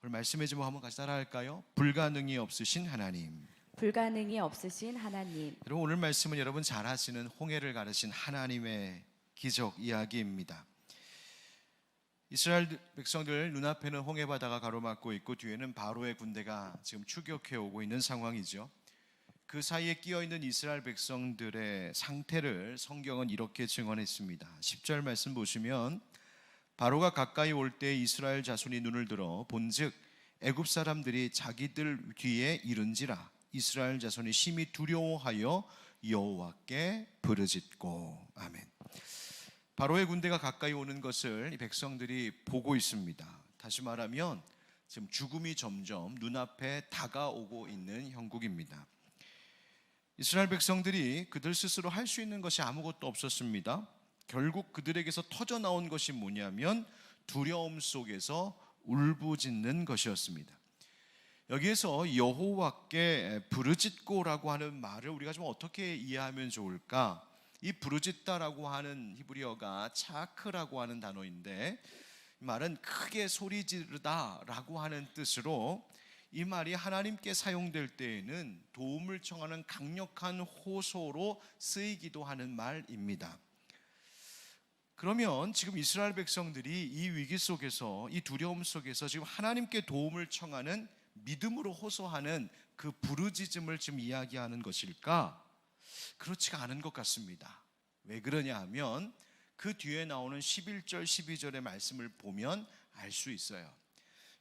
오늘 말씀의 제목 한번 같이 따라할까요? 불가능이 없으신 하나님. 불가능이 없으신 하나님. 여러분, 오늘 말씀은 여러분 잘 아시는 홍해를 가르신 하나님의 기적 이야기입니다. 이스라엘 백성들 눈앞에는 홍해 바다가 가로막고 있고 뒤에는 바로의 군대가 지금 추격해 오고 있는 상황이죠. 그 사이에 끼어 있는 이스라엘 백성들의 상태를 성경은 이렇게 증언했습니다. 10절 말씀 보시면 바로가 가까이 올 때 이스라엘 자손이 눈을 들어 본즉 애굽 사람들이 자기들 뒤에 이른지라 이스라엘 자손이 심히 두려워하여 여호와께 부르짖고. 아멘. 바로의 군대가 가까이 오는 것을 이 백성들이 보고 있습니다. 다시 말하면 지금 죽음이 점점 눈앞에 다가오고 있는 형국입니다. 이스라엘 백성들이 그들 스스로 할 수 있는 것이 아무것도 없었습니다. 결국 그들에게서 터져 나온 것이 뭐냐면 두려움 속에서 울부짖는 것이었습니다. 여기에서 여호와께 부르짖고라고 하는 말을 우리가 좀 어떻게 이해하면 좋을까? 이 부르짖다라고 하는 히브리어가 차크라고 하는 단어인데 이 말은 크게 소리 지르다라고 하는 뜻으로 이 말이 하나님께 사용될 때에는 도움을 청하는 강력한 호소로 쓰이기도 하는 말입니다. 그러면 지금 이스라엘 백성들이 이 위기 속에서, 이 두려움 속에서 지금 하나님께 도움을 청하는, 믿음으로 호소하는 그 부르짖음을 지금 이야기하는 것일까? 그렇지가 않은 것 같습니다. 왜 그러냐 하면 그 뒤에 나오는 11절 12절의 말씀을 보면 알 수 있어요.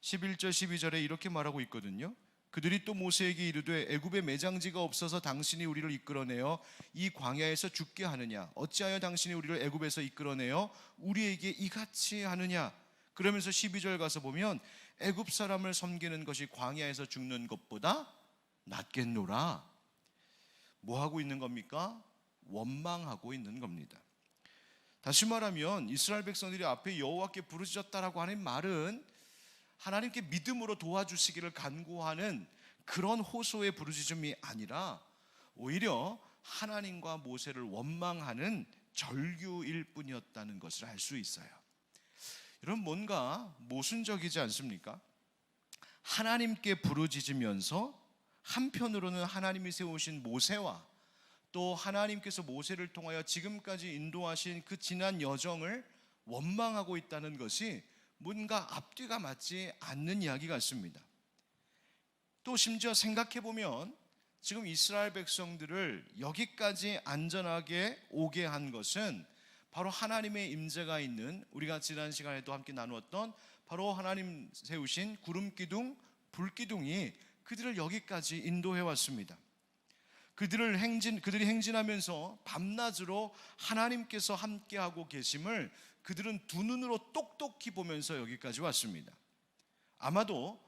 11절 12절에 이렇게 말하고 있거든요. 그들이 또 모세에게 이르되 애굽에 매장지가 없어서 당신이 우리를 이끌어내어 이 광야에서 죽게 하느냐? 어찌하여 당신이 우리를 애굽에서 이끌어내어 우리에게 이같이 하느냐? 그러면서 12절 가서 보면 애굽 사람을 섬기는 것이 광야에서 죽는 것보다 낫겠노라. 뭐 하고 있는 겁니까? 원망하고 있는 겁니다. 다시 말하면 이스라엘 백성들이 앞에 여호와께 부르짖었다라고 하는 말은 하나님께 믿음으로 도와주시기를 간구하는 그런 호소의 부르짖음이 아니라 오히려 하나님과 모세를 원망하는 절규일 뿐이었다는 것을 알 수 있어요. 여러분, 뭔가 모순적이지 않습니까? 하나님께 부르짖으면서 한편으로는 하나님이 세우신 모세와 또 하나님께서 모세를 통하여 지금까지 인도하신 그 지난 여정을 원망하고 있다는 것이 뭔가 앞뒤가 맞지 않는 이야기 같습니다. 또 심지어 생각해보면 지금 이스라엘 백성들을 여기까지 안전하게 오게 한 것은 바로 하나님의 임재가 있는, 우리가 지난 시간에도 함께 나누었던 바로 하나님 세우신 구름기둥, 불기둥이 그들을 여기까지 인도해 왔습니다. 그들이 행진하면서 밤낮으로 하나님께서 함께하고 계심을 그들은 두 눈으로 똑똑히 보면서 여기까지 왔습니다. 아마도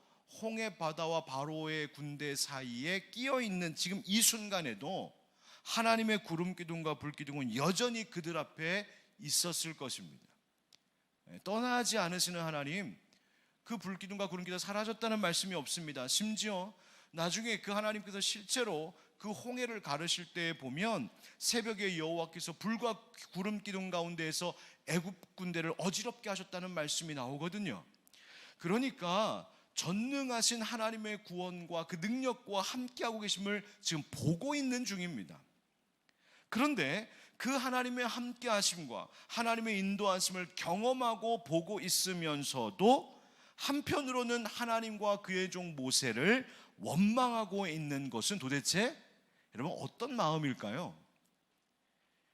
홍해 바다와 바로의 군대 사이에 끼어 있는 지금 이 순간에도 하나님의 구름기둥과 불기둥은 여전히 그들 앞에 있었을 것입니다. 떠나지 않으시는 하나님, 그 불기둥과 구름기둥이 사라졌다는 말씀이 없습니다. 심지어 나중에 그 하나님께서 실제로 그 홍해를 가르실 때 보면 새벽에 여호와께서 불과 구름기둥 가운데에서 애굽 군대를 어지럽게 하셨다는 말씀이 나오거든요. 그러니까 전능하신 하나님의 구원과 그 능력과 함께하고 계심을 지금 보고 있는 중입니다. 그런데 그 하나님의 함께하심과 하나님의 인도하심을 경험하고 보고 있으면서도 한편으로는 하나님과 그의 종 모세를 원망하고 있는 것은 도대체 여러분 어떤 마음일까요?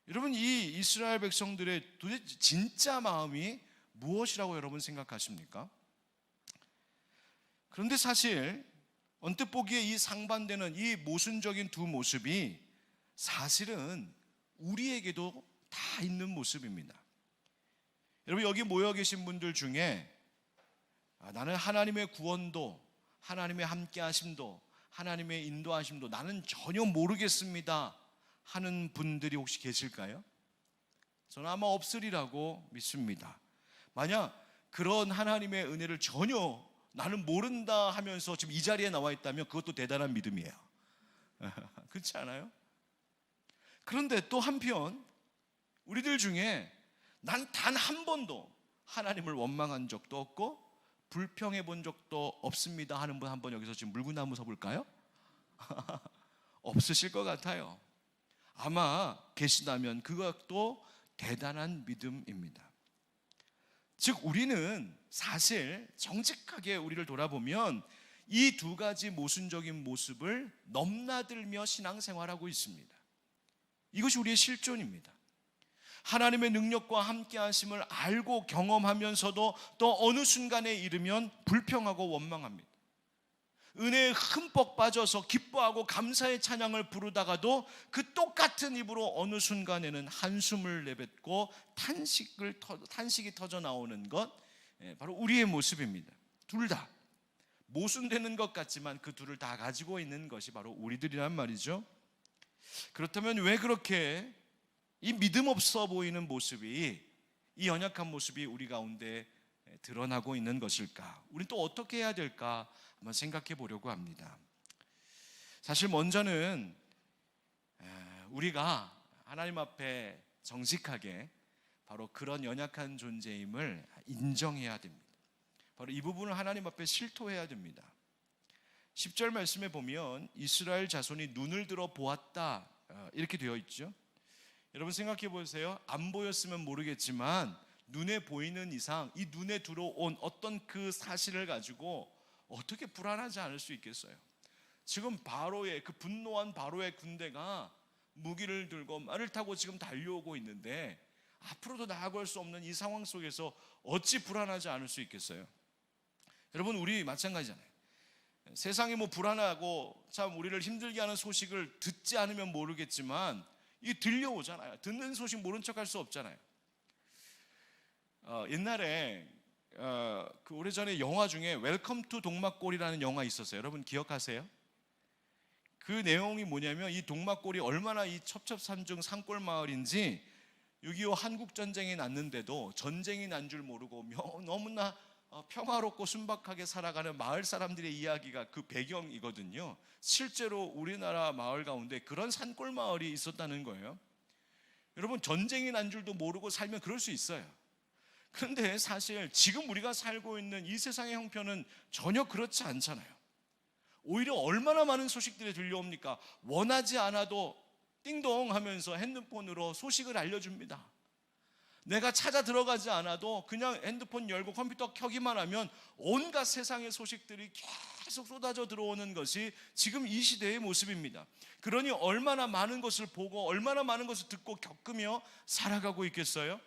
여러분, 이 이스라엘 백성들의 도대체 진짜 마음이 무엇이라고 여러분 생각하십니까? 그런데 사실 언뜻 보기에 이 상반되는 이 모순적인 두 모습이 사실은 우리에게도 다 있는 모습입니다. 여러분, 여기 모여 계신 분들 중에 나는 하나님의 구원도, 하나님의 함께하심도, 하나님의 인도하심도 나는 전혀 모르겠습니다 하는 분들이 혹시 계실까요? 저는 아마 없으리라고 믿습니다. 만약 그런 하나님의 은혜를 전혀 나는 모른다 하면서 지금 이 자리에 나와 있다면 그것도 대단한 믿음이에요. 그렇지 않아요? 그런데 또 한편 우리들 중에 난 단 한 번도 하나님을 원망한 적도 없고 불평해 본 적도 없습니다 하는 분 한번 여기서 지금 물구나무 서볼까요? 없으실 것 같아요. 아마 계시다면 그것도 대단한 믿음입니다. 즉 우리는 사실 정직하게 우리를 돌아보면 이 두 가지 모순적인 모습을 넘나들며 신앙생활하고 있습니다. 이것이 우리의 실존입니다. 하나님의 능력과 함께 하심을 알고 경험하면서도 또 어느 순간에 이르면 불평하고 원망합니다. 은혜에 흠뻑 빠져서 기뻐하고 감사의 찬양을 부르다가도 그 똑같은 입으로 어느 순간에는 한숨을 내뱉고 탄식이 터져 나오는 것, 바로 우리의 모습입니다. 둘 다 모순되는 것 같지만 그 둘을 다 가지고 있는 것이 바로 우리들이란 말이죠. 그렇다면 왜 그렇게 이 믿음 없어 보이는 모습이, 이 연약한 모습이 우리 가운데 드러나고 있는 것일까? 우리는 또 어떻게 해야 될까 한번 생각해 보려고 합니다. 사실 먼저는 우리가 하나님 앞에 정직하게 바로 그런 연약한 존재임을 인정해야 됩니다. 바로 이 부분을 하나님 앞에 실토해야 됩니다. 10절 말씀에 보면 이스라엘 자손이 눈을 들어 보았다 이렇게 되어 있죠. 여러분 생각해 보세요. 안 보였으면 모르겠지만 눈에 보이는 이상 이 눈에 들어온 어떤 그 사실을 가지고 어떻게 불안하지 않을 수 있겠어요? 지금 바로의 그 분노한 바로의 군대가 무기를 들고 말을 타고 지금 달려오고 있는데 앞으로도 나아갈 수 없는 이 상황 속에서 어찌 불안하지 않을 수 있겠어요? 여러분 우리 마찬가지잖아요. 세상이 뭐 불안하고 참 우리를 힘들게 하는 소식을 듣지 않으면 모르겠지만 이 들려오잖아요. 듣는 소식 모른 척할 수 없잖아요. 옛날에 그 오래전에 영화 중에 웰컴 투 동막골이라는 영화 있었어요. 여러분 기억하세요? 그 내용이 뭐냐면 이 동막골이 얼마나 이 첩첩산중 산골 마을인지 6.25 한국전쟁이 났는데도 전쟁이 난 줄 모르고 너무나 평화롭고 순박하게 살아가는 마을 사람들의 이야기가 그 배경이거든요. 실제로 우리나라 마을 가운데 그런 산골 마을이 있었다는 거예요. 여러분 전쟁이 난 줄도 모르고 살면 그럴 수 있어요. 그런데 사실 지금 우리가 살고 있는 이 세상의 형편은 전혀 그렇지 않잖아요. 오히려 얼마나 많은 소식들이 들려옵니까? 원하지 않아도 띵동 하면서 핸드폰으로 소식을 알려줍니다. 내가 찾아 들어가지 않아도 그냥 핸드폰 열고 컴퓨터 켜기만 하면 온갖 세상의 소식들이 계속 쏟아져 들어오는 것이 지금 이 시대의 모습입니다. 그러니 얼마나 많은 것을 보고 얼마나 많은 것을 듣고 겪으며 살아가고 있겠어요?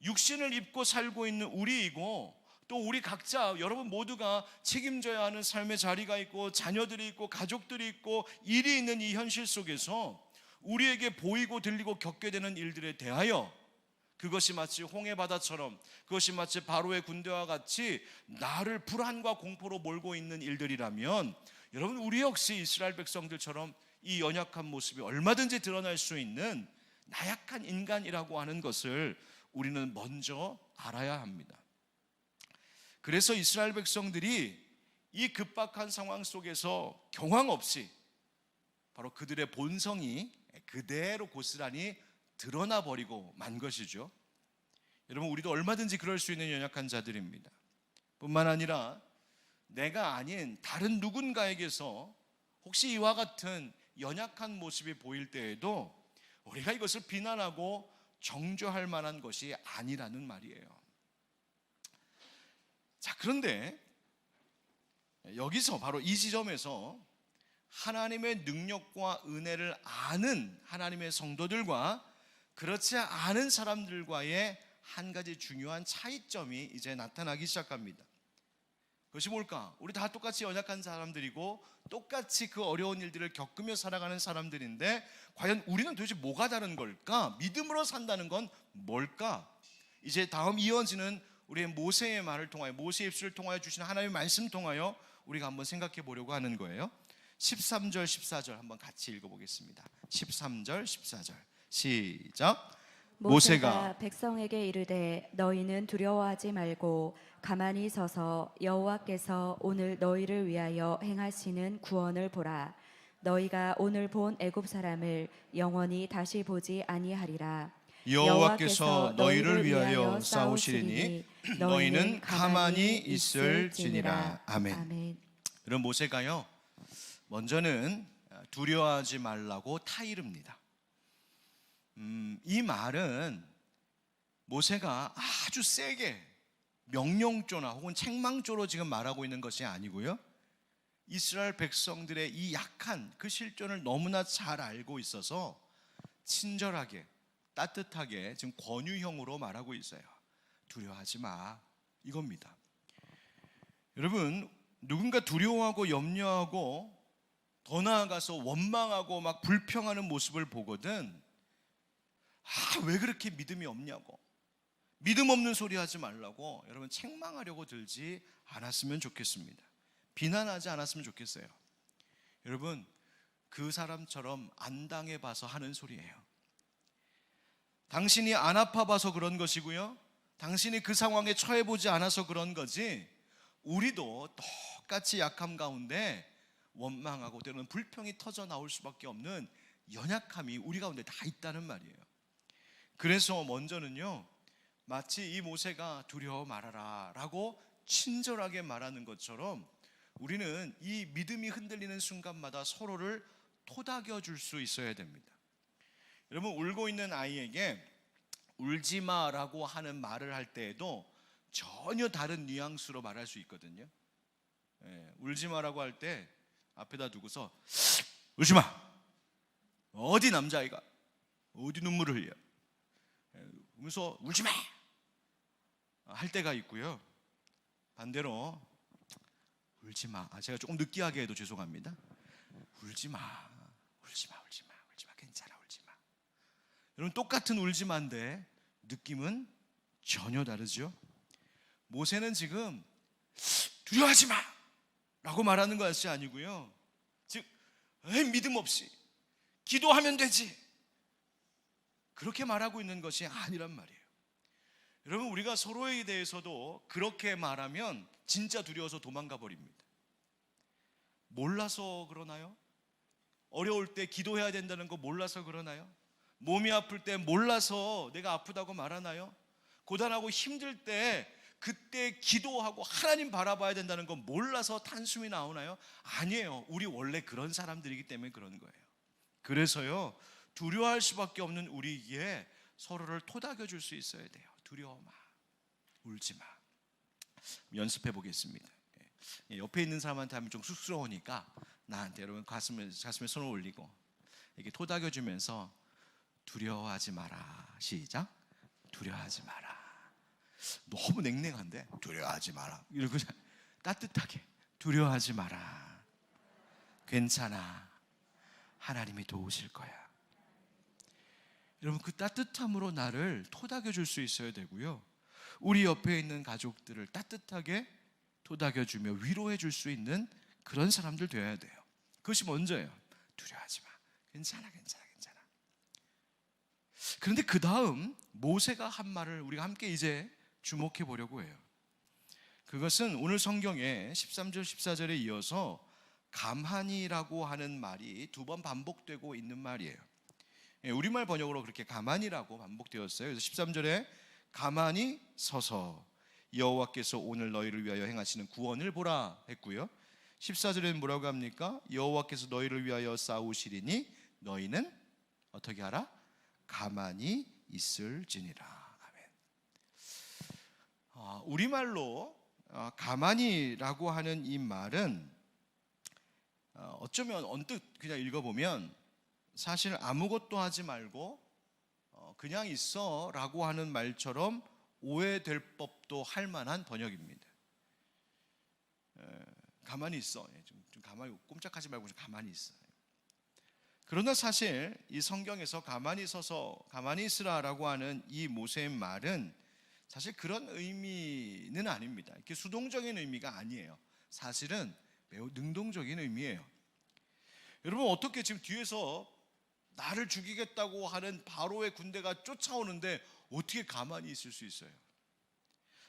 육신을 입고 살고 있는 우리이고 또 우리 각자 여러분 모두가 책임져야 하는 삶의 자리가 있고 자녀들이 있고 가족들이 있고 일이 있는 이 현실 속에서 우리에게 보이고 들리고 겪게 되는 일들에 대하여 그것이 마치 홍해 바다처럼 그것이 마치 바로의 군대와 같이 나를 불안과 공포로 몰고 있는 일들이라면 여러분 우리 역시 이스라엘 백성들처럼 이 연약한 모습이 얼마든지 드러날 수 있는 나약한 인간이라고 하는 것을 우리는 먼저 알아야 합니다. 그래서 이스라엘 백성들이 이 급박한 상황 속에서 경황 없이 바로 그들의 본성이 그대로 고스란히 드러나 버리고 만 것이죠. 여러분 우리도 얼마든지 그럴 수 있는 연약한 자들입니다. 뿐만 아니라 내가 아닌 다른 누군가에게서 혹시 이와 같은 연약한 모습이 보일 때에도 우리가 이것을 비난하고 정죄할 만한 것이 아니라는 말이에요. 자, 그런데 여기서 바로 이 지점에서 하나님의 능력과 은혜를 아는 하나님의 성도들과 그렇지 않은 사람들과의 한 가지 중요한 차이점이 이제 나타나기 시작합니다. 그것이 뭘까? 우리 다 똑같이 연약한 사람들이고 똑같이 그 어려운 일들을 겪으며 살아가는 사람들인데 과연 우리는 도대체 뭐가 다른 걸까? 믿음으로 산다는 건 뭘까? 이제 다음 이어지는 우리의 모세의 말을 통하여 모세의 입술을 통하여 주신 하나님의 말씀 통하여 우리가 한번 생각해 보려고 하는 거예요. 13절 14절 한번 같이 읽어보겠습니다. 13절 14절 시작. 모세가 백성에게 이르되 너희는 두려워하지 말고 가만히 서서 여호와께서 오늘 너희를 위하여 행하시는 구원을 보라. 너희가 오늘 본 애굽 사람을 영원히 다시 보지 아니하리라. 여호와께서 너희를 위하여 싸우시리니 너희는 가만히 있을지니라. 아멘. 그럼 모세가요, 먼저는 두려워하지 말라고 타이릅니다. 이 말은 모세가 아주 세게 명령조나 혹은 책망조로 지금 말하고 있는 것이 아니고요, 이스라엘 백성들의 이 약한 그 실존을 너무나 잘 알고 있어서 친절하게 따뜻하게 지금 권유형으로 말하고 있어요. 두려워하지 마, 이겁니다. 여러분, 누군가 두려워하고 염려하고 더 나아가서 원망하고 막 불평하는 모습을 보거든 왜 그렇게 믿음이 없냐고, 믿음 없는 소리 하지 말라고 여러분 책망하려고 들지 않았으면 좋겠습니다. 비난하지 않았으면 좋겠어요. 여러분, 그 사람처럼 안 당해봐서 하는 소리예요. 당신이 안 아파봐서 그런 것이고요, 당신이 그 상황에 처해보지 않아서 그런 거지, 우리도 똑같이 약함 가운데 원망하고 때로는 불평이 터져 나올 수밖에 없는 연약함이 우리 가운데 다 있다는 말이에요. 그래서 먼저는요, 마치 이 모세가 두려워 말아라 라고 친절하게 말하는 것처럼 우리는 이 믿음이 흔들리는 순간마다 서로를 토닥여 줄 수 있어야 됩니다. 여러분, 울고 있는 아이에게 울지 마라고 하는 말을 할 때에도 전혀 다른 뉘앙스로 말할 수 있거든요. 울지 마라고 할 때 앞에다 두고서 울지 마, 어디 남자아이가 어디 눈물을 흘려, 그러면서 울지 마 할 때가 있고요, 반대로 울지 마, 제가 조금 느끼하게 해도 죄송합니다, 울지 마, 울지 마, 울지 마, 울지 마, 괜찮아, 울지 마. 여러분, 똑같은 울지 마인데 느낌은 전혀 다르죠. 모세는 지금 두려워하지 마 라고 말하는 것이 아니고요, 즉 믿음 없이 기도하면 되지 그렇게 말하고 있는 것이 아니란 말이에요. 여러분, 우리가 서로에 대해서도 그렇게 말하면 진짜 두려워서 도망가 버립니다. 몰라서 그러나요? 어려울 때 기도해야 된다는 거 몰라서 그러나요? 몸이 아플 때 몰라서 내가 아프다고 말하나요? 고단하고 힘들 때 그때 기도하고 하나님 바라봐야 된다는 거 몰라서 단숨이 나오나요? 아니에요. 우리 원래 그런 사람들이기 때문에 그런 거예요. 그래서요, 두려워할 수밖에 없는 우리에게 서로를 토닥여 줄 수 있어야 돼요. 두려워 마, 울지 마. 연습해 보겠습니다. 옆에 있는 사람한테 하면 좀 쑥스러우니까 나한테 여러분 가슴에 손을 올리고 이렇게 토닥여 주면서 두려워하지 마라. 시작. 두려워하지 마라. 너무 냉랭한데 두려워하지 마라. 이러고 따뜻하게 두려워하지 마라. 괜찮아. 하나님이 도우실 거야. 여러분, 그 따뜻함으로 나를 토닥여 줄 수 있어야 되고요, 우리 옆에 있는 가족들을 따뜻하게 토닥여 주며 위로해 줄 수 있는 그런 사람들 되어야 돼요. 그것이 먼저예요. 두려워하지 마. 괜찮아, 괜찮아, 괜찮아. 그런데 그 다음 모세가 한 말을 우리가 함께 이제 주목해 보려고 해요. 그것은 오늘 성경에 13절 14절에 이어서 가만히라고 하는 말이 두 번 반복되고 있는 말이에요. 우리말 번역으로 그렇게 가만히라고 반복되었어요. 그래서 13절에 가만히 서서 여호와께서 오늘 너희를 위하여 행하시는 구원을 보라 했고요, 14절에는 뭐라고 합니까? 여호와께서 너희를 위하여 싸우시리니 너희는 어떻게 하라? 가만히 있을지니라. 아멘. 우리말로 가만히라고 하는 이 말은 어쩌면 언뜻 그냥 읽어보면 사실 아무것도 하지 말고 그냥 있어 라고 하는 말처럼 오해될 법도 할 만한 번역입니다. 가만히 있어, 좀 가만히, 꼼짝하지 말고 좀 가만히 있어. 그러나 사실 이 성경에서 가만히 서서 가만히 있으라라고 하는 이 모세의 말은 사실 그런 의미는 아닙니다. 이렇게 수동적인 의미가 아니에요. 사실은 매우 능동적인 의미예요. 여러분, 어떻게 지금 뒤에서 나를 죽이겠다고 하는 바로의 군대가 쫓아오는데 어떻게 가만히 있을 수 있어요?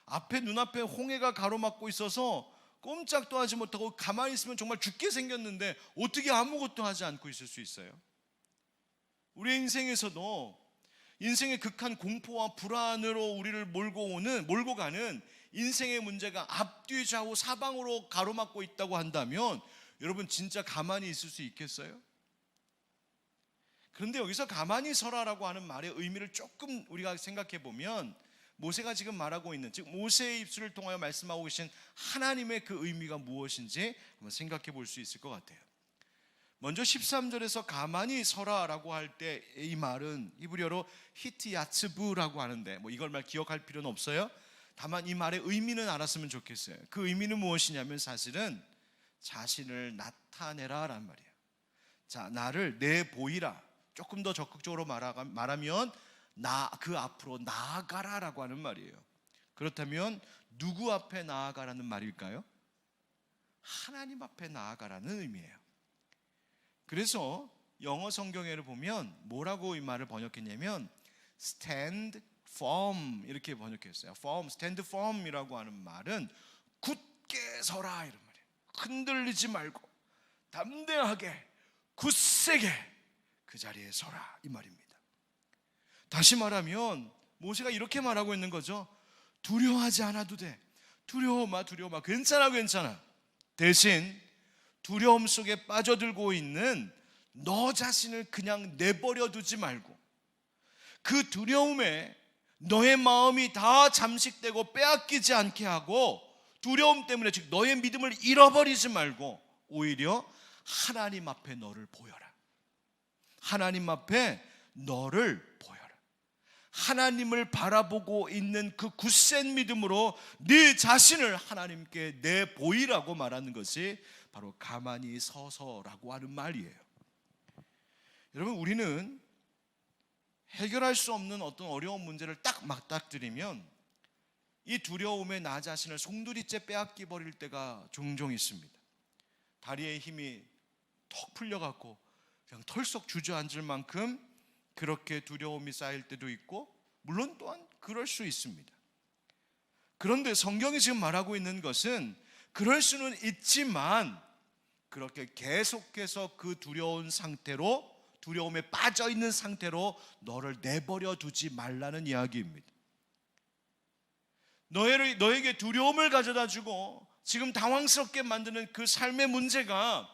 앞에 눈앞에 홍해가 가로막고 있어서 꼼짝도 하지 못하고 가만히 있으면 정말 죽게 생겼는데 어떻게 아무것도 하지 않고 있을 수 있어요? 우리 인생에서도 인생의 극한 공포와 불안으로 우리를 몰고 가는 인생의 문제가 앞뒤 좌우 사방으로 가로막고 있다고 한다면 여러분 진짜 가만히 있을 수 있겠어요? 그런데 여기서 가만히 서라라고 하는 말의 의미를 조금 우리가 생각해 보면 모세가 지금 말하고 있는, 즉 모세의 입술을 통하여 말씀하고 계신 하나님의 그 의미가 무엇인지 한번 생각해 볼 수 있을 것 같아요. 먼저 13절에서 가만히 서라라고 할 때 이 말은 히브리어로 히트야츠부라고 하는데 뭐 이걸 말 기억할 필요는 없어요. 다만 이 말의 의미는 알았으면 좋겠어요. 그 의미는 무엇이냐면 사실은 자신을 나타내라라는 말이에요. 자, 나를 내보이라. 조금 더 적극적으로 말하면 그 앞으로 나아가라라고 하는 말이에요. 그렇다면 누구 앞에 나아가라는 말일까요? 하나님 앞에 나아가라는 의미예요. 그래서 영어 성경에를 보면 뭐라고 이 말을 번역했냐면 stand firm 이렇게 번역했어요. firm, stand firm이라고 하는 말은 굳게 서라 이런 말이에요. 흔들리지 말고 담대하게 굳세게 그 자리에 서라 이 말입니다. 다시 말하면 모세가 이렇게 말하고 있는 거죠. 두려워하지 않아도 돼. 두려워 마. 괜찮아. 대신 두려움 속에 빠져들고 있는 너 자신을 그냥 내버려 두지 말고 그 두려움에 너의 마음이 다 잠식되고 빼앗기지 않게 하고 두려움 때문에 즉 너의 믿음을 잃어버리지 말고 오히려 하나님 앞에 너를 보여라. 하나님 앞에 너를 보여라. 하나님을 바라보고 있는 그 굳센 믿음으로 네 자신을 하나님께 내보이라고 말하는 것이 바로 가만히 서서라고 하는 말이에요. 여러분, 우리는 해결할 수 없는 어떤 어려운 문제를 딱 맞닥뜨리면 이 두려움에 나 자신을 송두리째 빼앗기 버릴 때가 종종 있습니다. 다리에 힘이 턱 풀려갖고 그냥 털썩 주저앉을 만큼 그렇게 두려움이 쌓일 때도 있고 물론 또한 그럴 수 있습니다. 그런데 성경이 지금 말하고 있는 것은 그럴 수는 있지만 그렇게 계속해서 그 두려운 상태로 두려움에 빠져 있는 상태로 너를 내버려 두지 말라는 이야기입니다. 너에게 두려움을 가져다 주고 지금 당황스럽게 만드는 그 삶의 문제가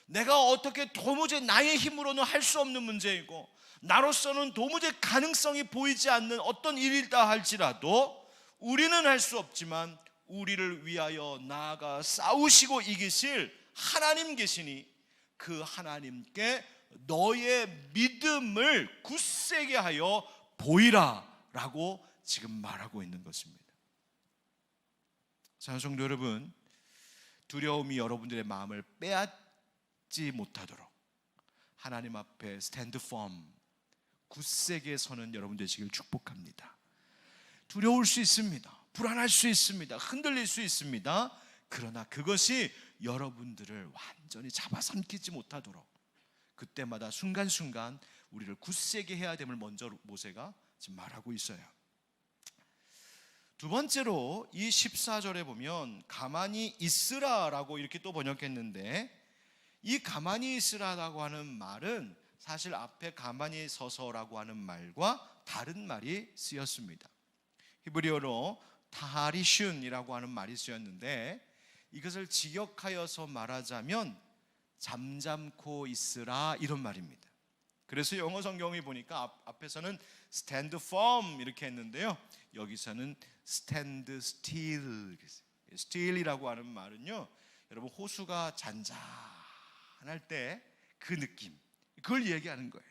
내가 어떻게 도무지 나의 힘으로는 할 수 없는 문제이고 나로서는 도무지 가능성이 보이지 않는 어떤 일이다 할지라도 우리는 할 수 없지만 우리를 위하여 나아가 싸우시고 이기실 하나님 계시니 그 하나님께 너의 믿음을 굳세게 하여 보이라 라고 지금 말하고 있는 것입니다. 사랑하는 성도 여러분, 두려움이 여러분들의 마음을 빼앗지 못하도록 하나님 앞에 stand firm, 굳세게 서는 여러분 되시길 축복합니다. 두려울 수 있습니다. 불안할 수 있습니다. 흔들릴 수 있습니다. 그러나 그것이 여러분들을 완전히 잡아삼키지 못하도록 그때마다 순간순간 우리를 굳세게 해야 됨을 먼저 모세가 지금 말하고 있어요. 두 번째로 이 14절에 보면 가만히 있으라라고 이렇게 또 번역했는데 이 가만히 있으라라고 하는 말은 사실 앞에 가만히 서서라고 하는 말과 다른 말이 쓰였습니다. 히브리어로 타하리슌이라고 하는 말이 쓰였는데 이것을 직역하여서 말하자면 잠잠코 있으라 이런 말입니다. 그래서 영어 성경에 보니까 앞에서는 stand firm 이렇게 했는데요, 여기서는 stand still. still이라고 하는 말은요, 여러분 호수가 잔잔할 때 그 느낌, 그걸 얘기하는 거예요.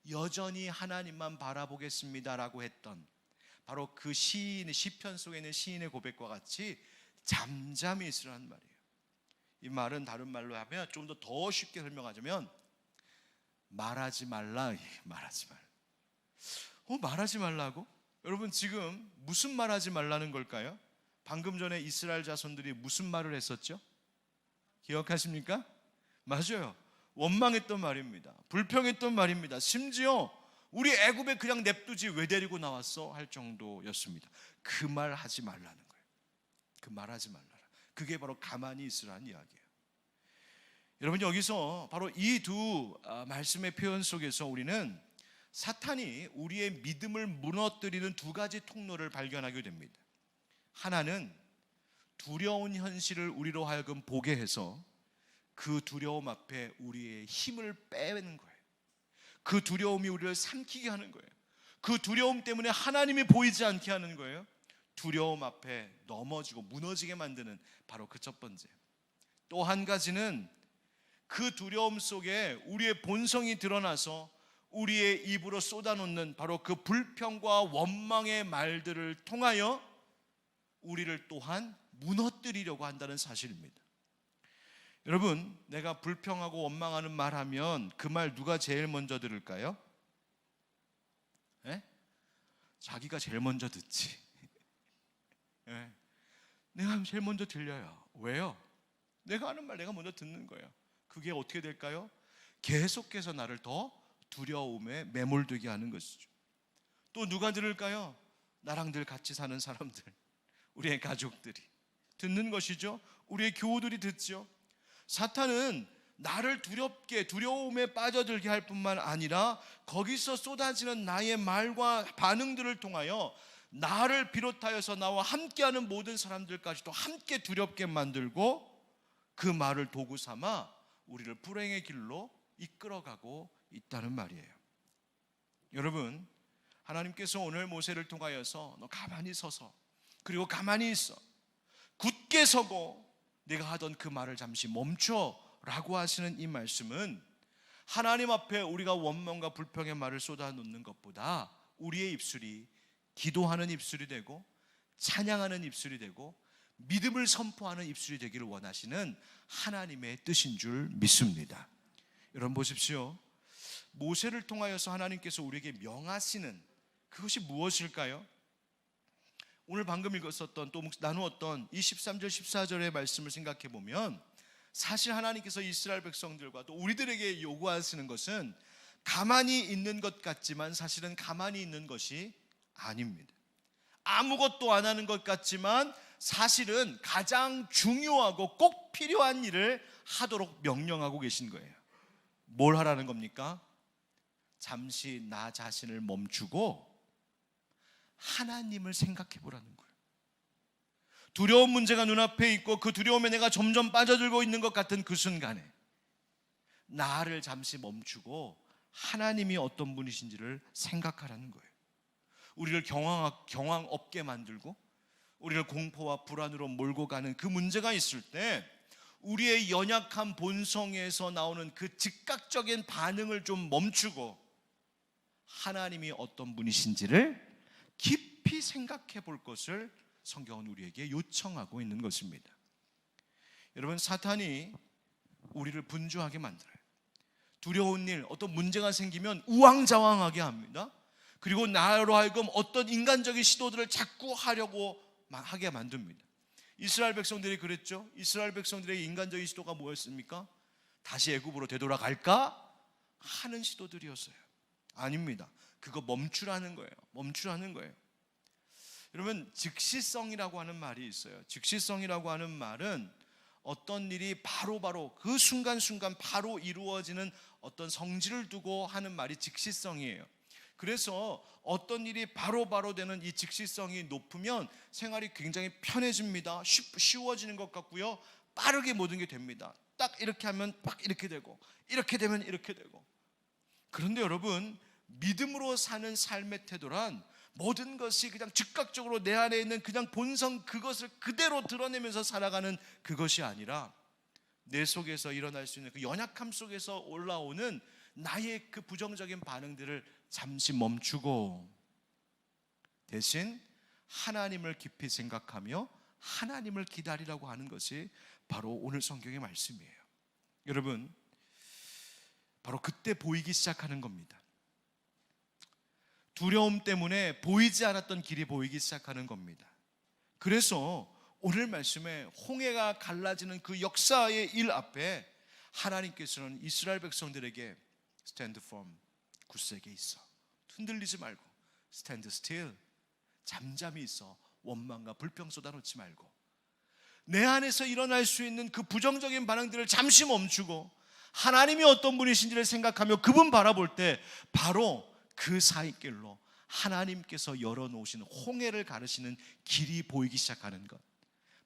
여전히 하나님만 바라보겠습니다라고 했던 바로 그 시인의 시편 속에 있는 시인의 고백과 같이 잠잠히 있으라는 말이에요. 이 말은 다른 말로 하면 좀 더 쉽게 설명하자면 말하지 말라. 말하지 말라고? 여러분 지금 무슨 말하지 말라는 걸까요? 방금 전에 이스라엘 자손들이 무슨 말을 했었죠? 기억하십니까? 맞아요. 원망했던 말입니다. 불평했던 말입니다. 심지어 우리 애굽에 그냥 냅두지 왜 데리고 나왔어? 할 정도였습니다. 그 말 하지 말라는 거예요. 그 말 하지 말라. 그게 바로 가만히 있으라는 이야기예요. 여러분 여기서 바로 이 두 말씀의 표현 속에서 우리는 사탄이 우리의 믿음을 무너뜨리는 두 가지 통로를 발견하게 됩니다. 하나는 두려운 현실을 우리로 하여금 보게 해서 그 두려움 앞에 우리의 힘을 빼는 거예요. 그 두려움이 우리를 삼키게 하는 거예요. 그 두려움 때문에 하나님이 보이지 않게 하는 거예요. 두려움 앞에 넘어지고 무너지게 만드는 바로 그 첫 번째. 또 한 가지는 그 두려움 속에 우리의 본성이 드러나서 우리의 입으로 쏟아놓는 바로 그 불평과 원망의 말들을 통하여 우리를 또한 무너뜨리려고 한다는 사실입니다. 여러분, 내가 불평하고 원망하는 말하면 그 말 누가 제일 먼저 들을까요? 네? 자기가 제일 먼저 듣지. 네. 내가 제일 먼저 들려요. 왜요? 내가 하는 말 내가 먼저 듣는 거예요. 그게 어떻게 될까요? 계속해서 나를 더 두려움에 매몰되게 하는 것이죠. 또 누가 들을까요? 나랑 늘 같이 사는 사람들, 우리의 가족들이 듣는 것이죠. 우리의 교우들이 듣죠. 사탄은 나를 두려움에 빠져들게 할 뿐만 아니라 거기서 쏟아지는 나의 말과 반응들을 통하여 나를 비롯하여서 나와 함께하는 모든 사람들까지도 함께 두렵게 만들고 그 말을 도구 삼아 우리를 불행의 길로 이끌어가고 있다는 말이에요. 여러분, 하나님께서 오늘 모세를 통하여서 너 가만히 서서, 그리고 가만히 있어, 굳게 서고 내가 하던 그 말을 잠시 멈춰 라고 하시는 이 말씀은 하나님 앞에 우리가 원망과 불평의 말을 쏟아놓는 것보다 우리의 입술이 기도하는 입술이 되고 찬양하는 입술이 되고 믿음을 선포하는 입술이 되기를 원하시는 하나님의 뜻인 줄 믿습니다. 여러분 보십시오. 모세를 통하여서 하나님께서 우리에게 명하시는 그것이 무엇일까요? 오늘 방금 읽었었던 또 나누었던 이 13절 14절의 말씀을 생각해 보면 사실 하나님께서 이스라엘 백성들과 또 우리들에게 요구하시는 것은 가만히 있는 것 같지만 사실은 가만히 있는 것이 아닙니다. 아무것도 안 하는 것 같지만 사실은 가장 중요하고 꼭 필요한 일을 하도록 명령하고 계신 거예요. 뭘 하라는 겁니까? 잠시 나 자신을 멈추고 하나님을 생각해 보라는 거예요. 두려운 문제가 눈앞에 있고 그 두려움에 내가 점점 빠져들고 있는 것 같은 그 순간에 나를 잠시 멈추고 하나님이 어떤 분이신지를 생각하라는 거예요. 우리를 경황 없게 만들고 우리를 공포와 불안으로 몰고 가는 그 문제가 있을 때 우리의 연약한 본성에서 나오는 그 즉각적인 반응을 좀 멈추고 하나님이 어떤 분이신지를 깊이 생각해 볼 것을 성경은 우리에게 요청하고 있는 것입니다. 여러분, 사탄이 우리를 분주하게 만들어요. 두려운 일, 어떤 문제가 생기면 우왕좌왕하게 합니다. 그리고 나로 하여금 어떤 인간적인 시도들을 자꾸 하려고 하게 만듭니다. 이스라엘 백성들이 그랬죠. 이스라엘 백성들의 인간적인 시도가 뭐였습니까? 다시 애굽으로 되돌아갈까 하는 시도들이었어요. 아닙니다. 그거 멈추라는 거예요. 멈추라는 거예요. 여러분, 즉시성이라고 하는 말이 있어요. 즉시성이라고 하는 말은 어떤 일이 바로바로 그 순간순간 바로 이루어지는 어떤 성질을 두고 하는 말이 즉시성이에요. 그래서 어떤 일이 바로바로 되는 이 즉시성이 높으면 생활이 굉장히 편해집니다. 쉬워지는 것 같고요. 빠르게 모든 게 됩니다. 딱 이렇게 하면 딱 이렇게 되고, 이렇게 되면 이렇게 되고. 그런데 여러분, 믿음으로 사는 삶의 태도란 모든 것이 그냥 즉각적으로 내 안에 있는 그냥 본성 그것을 그대로 드러내면서 살아가는 그것이 아니라 내 속에서 일어날 수 있는 그 연약함 속에서 올라오는 나의 그 부정적인 반응들을 잠시 멈추고 대신 하나님을 깊이 생각하며 하나님을 기다리라고 하는 것이 바로 오늘 성경의 말씀이에요. 여러분, 바로 그때 보이기 시작하는 겁니다. 두려움 때문에 보이지 않았던 길이 보이기 시작하는 겁니다. 그래서 오늘 말씀에 홍해가 갈라지는 그 역사의 일 앞에 하나님께서는 이스라엘 백성들에게 stand firm, 굳세게 있어, 흔들리지 말고 stand still, 잠잠히 있어, 원망과 불평 쏟아놓지 말고 내 안에서 일어날 수 있는 그 부정적인 반응들을 잠시 멈추고 하나님이 어떤 분이신지를 생각하며 그분 바라볼 때 바로 그 사이길로 하나님께서 열어놓으신 홍해를 가르시는 길이 보이기 시작하는 것,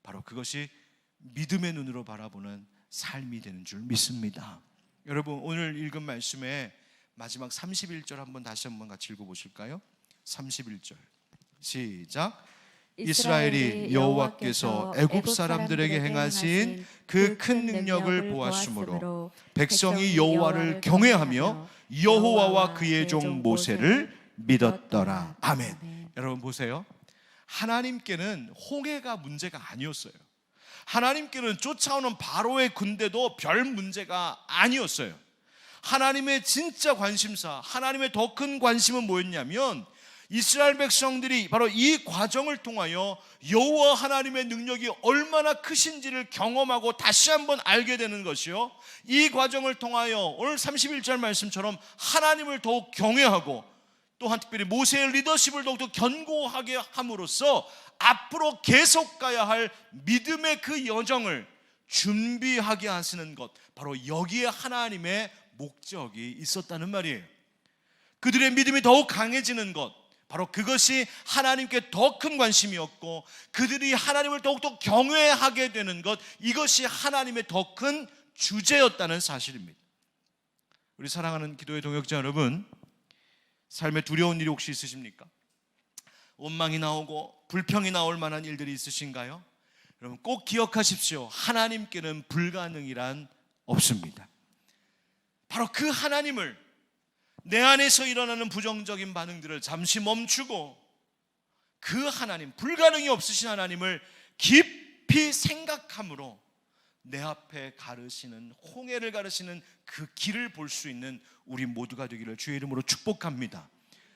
바로 그것이 믿음의 눈으로 바라보는 삶이 되는 줄 믿습니다. 여러분, 오늘 읽은 말씀의 마지막 31절 다시 한번 같이 읽어보실까요? 31절 시작. 이스라엘이 여호와께서 애굽 사람들에게 행하신 그 큰 능력을 보았으므로 백성이 여호와를 경외하며 여호와와 그의 종 모세를 믿었더라. 아멘. 여러분 보세요. 하나님께는 홍해가 문제가 아니었어요. 하나님께는 쫓아오는 바로의 군대도 별 문제가 아니었어요. 하나님의 진짜 관심사, 하나님의 더 큰 관심은 뭐였냐면 이스라엘 백성들이 바로 이 과정을 통하여 여호와 하나님의 능력이 얼마나 크신지를 경험하고 다시 한번 알게 되는 것이요, 이 과정을 통하여 오늘 31절 말씀처럼 하나님을 더욱 경외하고 또한 특별히 모세의 리더십을 더욱더 견고하게 함으로써 앞으로 계속 가야 할 믿음의 그 여정을 준비하게 하시는 것, 바로 여기에 하나님의 목적이 있었다는 말이에요. 그들의 믿음이 더욱 강해지는 것, 바로 그것이 하나님께 더 큰 관심이었고, 그들이 하나님을 더욱더 경외하게 되는 것, 이것이 하나님의 더 큰 주제였다는 사실입니다. 우리 사랑하는 기도의 동역자 여러분, 삶에 두려운 일이 혹시 있으십니까? 원망이 나오고 불평이 나올 만한 일들이 있으신가요? 여러분 꼭 기억하십시오. 하나님께는 불가능이란 없습니다. 바로 그 하나님을, 내 안에서 일어나는 부정적인 반응들을 잠시 멈추고 그 하나님, 불가능이 없으신 하나님을 깊이 생각함으로 내 앞에 가르시는, 홍해를 가르시는 그 길을 볼 수 있는 우리 모두가 되기를 주의 이름으로 축복합니다.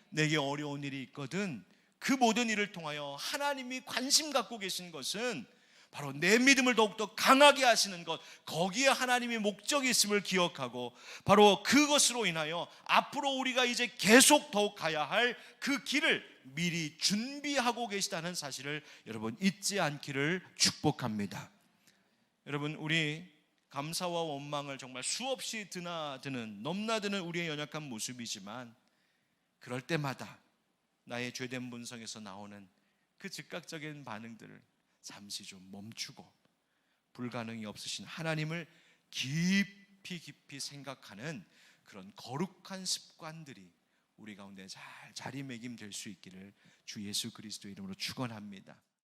내게 어려운 일이 있거든 그 모든 일을 통하여 하나님이 관심 갖고 계신 것은 바로 내 믿음을 더욱더 강하게 하시는 것, 거기에 하나님의 목적이 있음을 기억하고 바로 그것으로 인하여 앞으로 우리가 이제 계속 더욱 가야 할 그 길을 미리 준비하고 계시다는 사실을 여러분 잊지 않기를 축복합니다. 여러분, 우리 감사와 원망을 정말 수없이 드나드는, 넘나드는 우리의 연약한 모습이지만 그럴 때마다 나의 죄된 본성에서 나오는 그 즉각적인 반응들을 잠시 좀 멈추고 불가능이 없으신 하나님을 깊이 생각하는 그런 거룩한 습관들이 우리 가운데 잘 자리매김될 수 있기를 주 예수 그리스도의 이름으로 축원합니다.